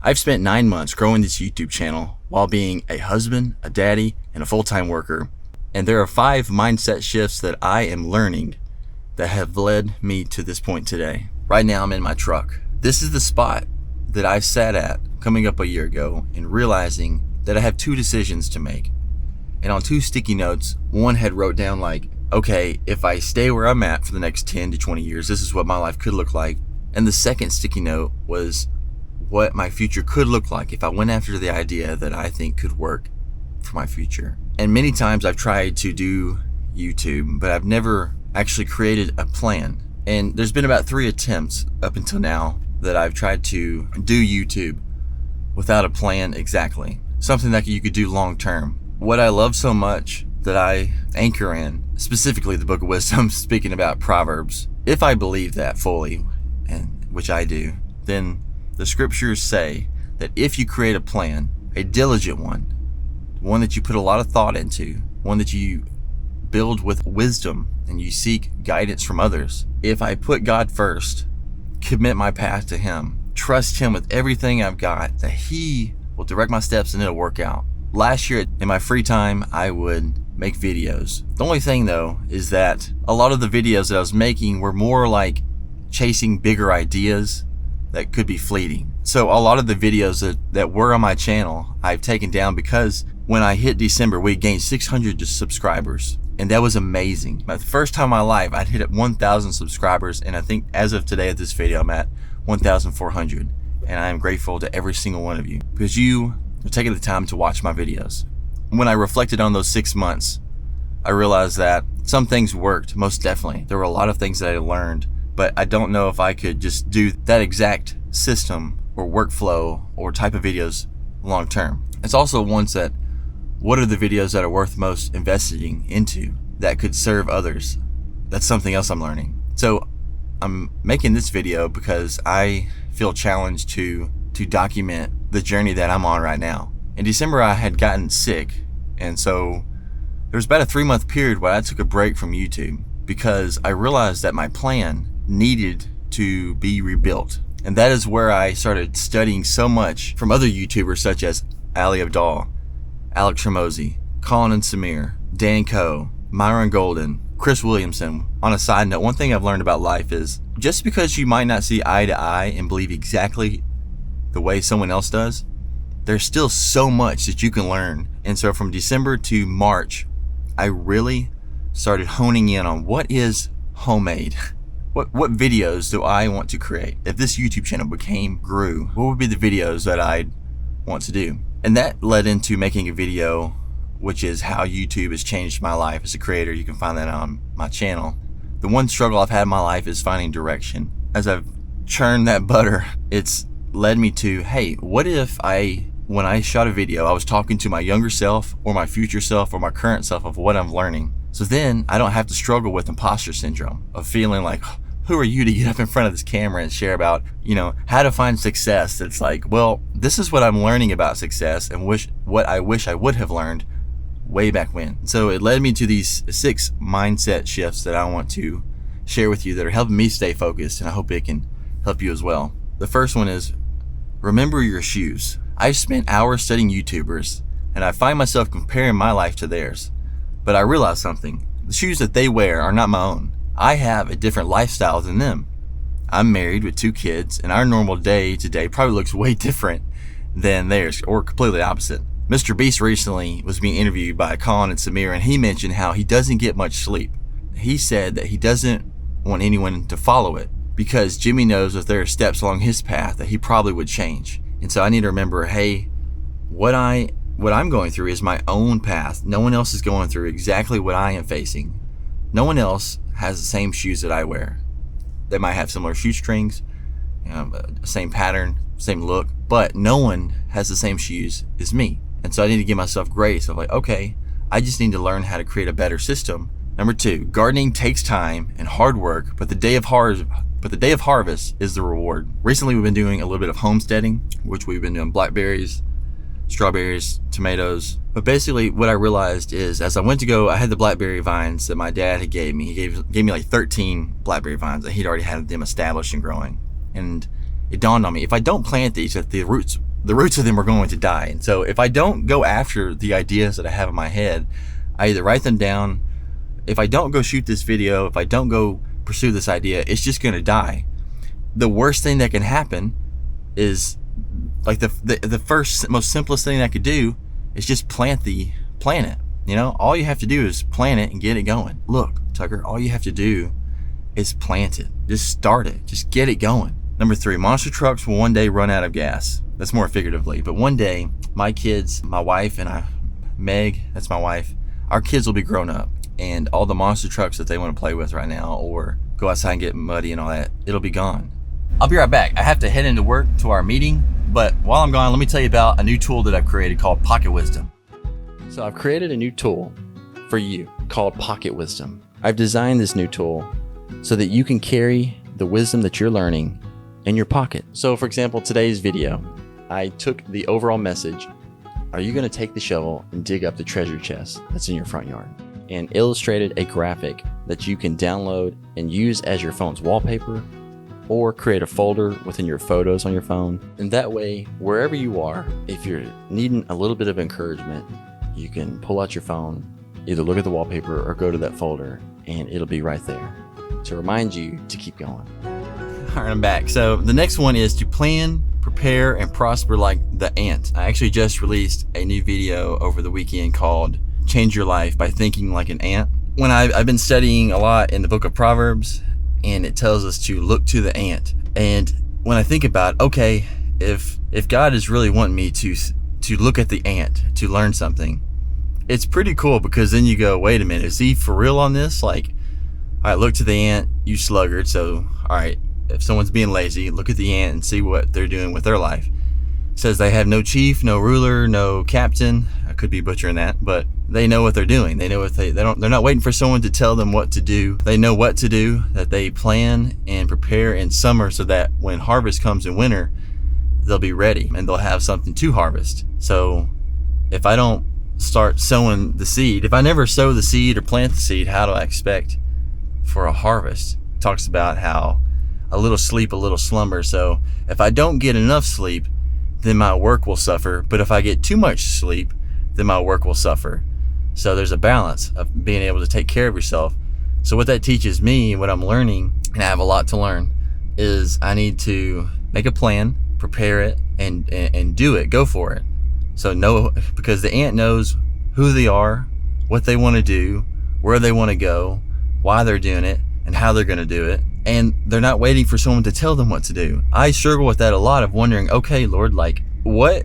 I've spent 9 months growing this YouTube channel while being a husband, a daddy, and a full-time worker. And there are 5 mindset shifts that I am learning that have led me to this point today. Right now I'm in my truck. This is the spot that I sat at coming up a year ago and realizing that I have 2 decisions to make. And on 2 sticky notes, one had wrote down like, okay, if I stay where I'm at for the next 10 to 20 years, this is what my life could look like. And the second sticky note was what my future could look like if I went after the idea that I think could work for my future. And many times I've tried to do YouTube, but I've never actually created a plan. And there's been about 3 attempts up until now that I've tried to do YouTube without a plan exactly. Something that you could do long term. What I love so much that I anchor in, specifically the Book of Wisdom, speaking about Proverbs, if I believe that fully, and which I do, then the scriptures say that if you create a plan, a diligent one that you put a lot of thought into, one that you build with wisdom and you seek guidance from others, if I put God first, commit my path to Him, trust Him with everything I've got, that He will direct my steps and it'll work out. Last year in my free time, I would make videos. The only thing though is that a lot of the videos that I was making were more like chasing bigger ideas that could be fleeting. So a lot of the videos that were on my channel, I've taken down because when I hit December, we gained 600 subscribers. And that was amazing. The first time in my life, I'd hit 1,000 subscribers. And I think as of today at this video, I'm at 1,400. And I am grateful to every single one of you because you are taking the time to watch my videos. When I reflected on those 6 months, I realized that some things worked, most definitely. There were a lot of things that I learned, but I don't know if I could just do that exact system or workflow or type of videos long term. It's also one set. What are the videos that are worth most investing into that could serve others? That's something else I'm learning. So I'm making this video because I feel challenged to document the journey that I'm on right now. In December, I had gotten sick. And so there was about a 3-month period where I took a break from YouTube because I realized that my plan needed to be rebuilt. And that is where I started studying so much from other YouTubers such as Ali Abdaal, Alex Ramosi, Colin and Samir, Dan Coe, Myron Golden, Chris Williamson. On a side note, one thing I've learned about life is just because you might not see eye to eye and believe exactly the way someone else does, there's still so much that you can learn. And so from December to March, I really started honing in on what is homemade. What videos do I want to create? If this YouTube channel grew, what would be the videos that I'd want to do? And that led into making a video, which is how YouTube has changed my life as a creator. You can find that on my channel. The one struggle I've had in my life is finding direction. As I've churned that butter, it's led me to, hey, what if when I shot a video, I was talking to my younger self or my future self or my current self of what I'm learning. So then I don't have to struggle with imposter syndrome of feeling like, who are you to get up in front of this camera and share about, how to find success? It's like, well, this is what I'm learning about success and what I wish I would have learned way back when. So it led me to these 6 mindset shifts that I want to share with you that are helping me stay focused, and I hope it can help you as well. The first one is remember your shoes. I've spent hours studying YouTubers and I find myself comparing my life to theirs. But I realized something. The shoes that they wear are not my own. I have a different lifestyle than them. I'm married with 2 kids, and our normal day to day probably looks way different than theirs, or completely opposite. Mr. Beast recently was being interviewed by Colin and Samir, and he mentioned how he doesn't get much sleep. He said that he doesn't want anyone to follow it because Jimmy knows that there are steps along his path that he probably would change. And so I need to remember, hey, what I'm going through is my own path. No one else is going through exactly what I am facing. No one else has the same shoes that I wear. They might have similar shoestrings, same pattern, same look, but no one has the same shoes as me. And so I need to give myself grace of like, okay, I just need to learn how to create a better system. Number 2, gardening takes time and hard work, but the day of harvest is the reward. Recently, we've been doing a little bit of homesteading, which we've been doing blackberries, strawberries, tomatoes. But basically what I realized is as I went to go, I had the blackberry vines that my dad had gave me. He gave me like 13 blackberry vines that he'd already had them established and growing. And it dawned on me, if I don't plant these, that the the roots of them are going to die. And so if I don't go after the ideas that I have in my head, I either write them down. If I don't go shoot this video, if I don't go pursue this idea, it's just going to die. The worst thing that can happen is, like, the first most simplest thing I could do is just plant it. All you have to do is plant it and get it going. Look, Tucker, all you have to do is plant it. Just start it. Just get it going. Number 3, monster trucks will one day run out of gas. That's more figuratively, but one day my kids, my wife and Meg, that's my wife, our kids will be grown up, and all the monster trucks that they want to play with right now or go outside and get muddy and all that, it'll be gone. I'll be right back. I have to head into work to our meeting, but while I'm gone, let me tell you about a new tool that I've created called Pocket Wisdom. So I've created a new tool for you called Pocket Wisdom. I've designed this new tool so that you can carry the wisdom that you're learning in your pocket. So for example, today's video, I took the overall message, are you going to take the shovel and dig up the treasure chest that's in your front yard? And illustrated a graphic that you can download and use as your phone's wallpaper, or create a folder within your photos on your phone. And that way, wherever you are, if you're needing a little bit of encouragement, you can pull out your phone, either look at the wallpaper or go to that folder, and it'll be right there to remind you to keep going. All right, I'm back. So the next one is to plan, prepare, and prosper like the ant. I actually just released a new video over the weekend called Change Your Life by Thinking Like an Ant. When I've been studying a lot in the book of Proverbs, and it tells us to look to the ant. And when I think about, okay, if God is really wanting me to look at the ant, to learn something, it's pretty cool, because then you go, wait a minute, is he for real on this? Like, all right, look to the ant, you sluggard. So, all right, if someone's being lazy, look at the ant and see what they're doing with their life. It says they have no chief, no ruler, no captain. I could be butchering that, but they know what they're doing. They know what they're not waiting for someone to tell them what to do. They know what to do, that they plan and prepare in summer so that when harvest comes in winter, they'll be ready and they'll have something to harvest. So if I don't start sowing the seed, if I never sow the seed or plant the seed, how do I expect for a harvest? It talks about how a little sleep, a little slumber. So if I don't get enough sleep, then my work will suffer. But if I get too much sleep, then my work will suffer. So there's a balance of being able to take care of yourself. So what that teaches me, what I'm learning, and I have a lot to learn, is I need to make a plan, prepare it, and do it, go for it. So know, because the ant knows who they are, what they want to do, where they want to go, why they're doing it, and how they're going to do it. And they're not waiting for someone to tell them what to do. I struggle with that a lot, of wondering, okay, Lord, like, what?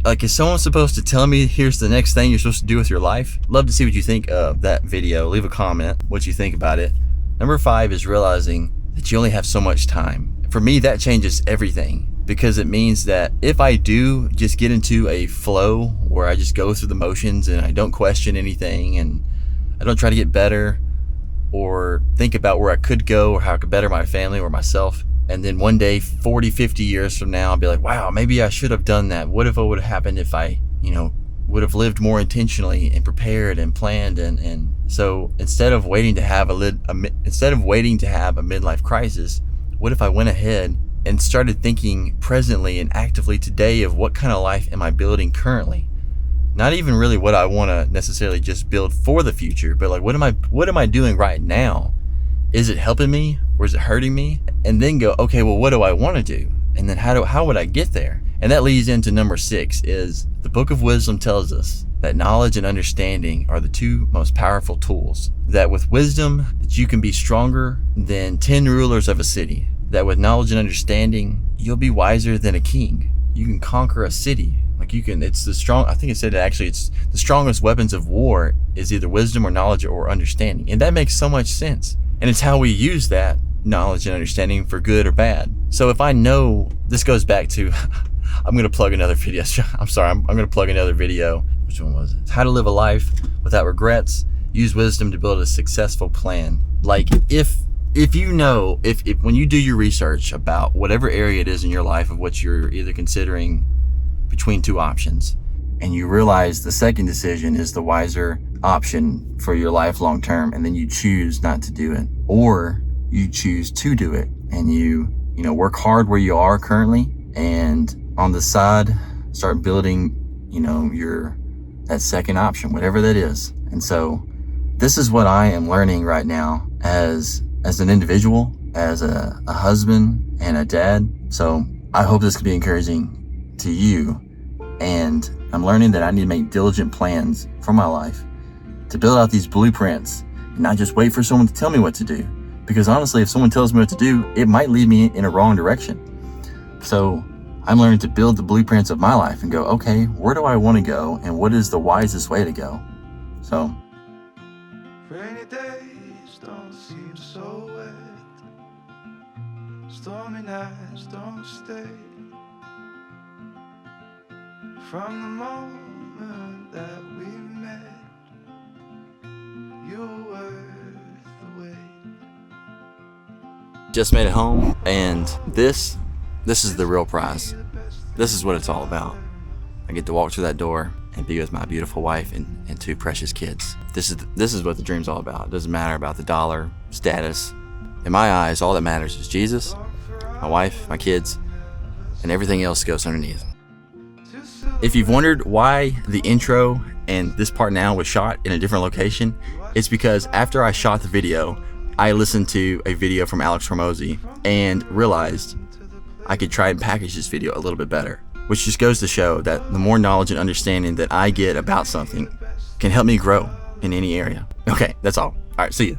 Like, is someone supposed to tell me here's the next thing you're supposed to do with your life? Love to see what you think of that video. Leave a comment what you think about it. Number 5 is realizing that you only have so much time. For me, that changes everything, because it means that if I do just get into a flow where I just go through the motions and I don't question anything and I don't try to get better or think about where I could go or how I could better my family or myself, and then one day, 40, 50 years from now, I'll be like, wow, maybe I should have done that. What if it would have happened if I, would have lived more intentionally and prepared and planned? And so instead of waiting to have a midlife crisis, what if I went ahead and started thinking presently and actively today of what kind of life am I building currently? Not even really what I want to necessarily just build for the future, but like, what am I doing right now? Is it helping me or is it hurting me? And then go, okay, well, what do I want to do? And then how would I get there? And that leads into number 6, is the book of wisdom tells us that knowledge and understanding are the 2 most powerful tools. That with wisdom, that you can be stronger than 10 rulers of a city. That with knowledge and understanding, you'll be wiser than a king. You can conquer a city. I think it said actually it's the strongest weapons of war is either wisdom or knowledge or understanding. And that makes so much sense. And it's how we use that knowledge and understanding for good or bad. So if I know, this goes back to, I'm going to plug another video. I'm sorry, I'm going to plug another video. Which one was it? How to live a life without regrets. Use wisdom to build a successful plan. Like if when you do your research about whatever area it is in your life of what you're either considering between 2 options, and you realize the second decision is the wiser option for your life long term, and then you choose not to do it, or you choose to do it, and you work hard where you are currently, and on the side start building, that second option, whatever that is. And so this is what I am learning right now as an individual, as a husband and a dad. So I hope this can be encouraging to you. And I'm learning that I need to make diligent plans for my life, to build out these blueprints and not just wait for someone to tell me what to do. Because honestly, if someone tells me what to do, it might lead me in a wrong direction. So I'm learning to build the blueprints of my life and go, okay, where do I want to go? And what is the wisest way to go? So rainy days don't seem so wet. Stormy nights don't stay. From the moment that we met, you were worth the wait. just made it home, and this is the real prize. This is what it's all about. I get to walk through that door and be with my beautiful wife and two precious kids. This is what the dream's all about. It doesn't matter about the dollar, status. In my eyes, all that matters is Jesus, my wife, my kids, and everything else goes underneath. If you've wondered why the intro and this part now was shot in a different location, it's because after I shot the video, I listened to a video from Alex Hormozy and realized I could try and package this video a little bit better, which just goes to show that the more knowledge and understanding that I get about something can help me grow in any area. Okay, that's all. All right, see you.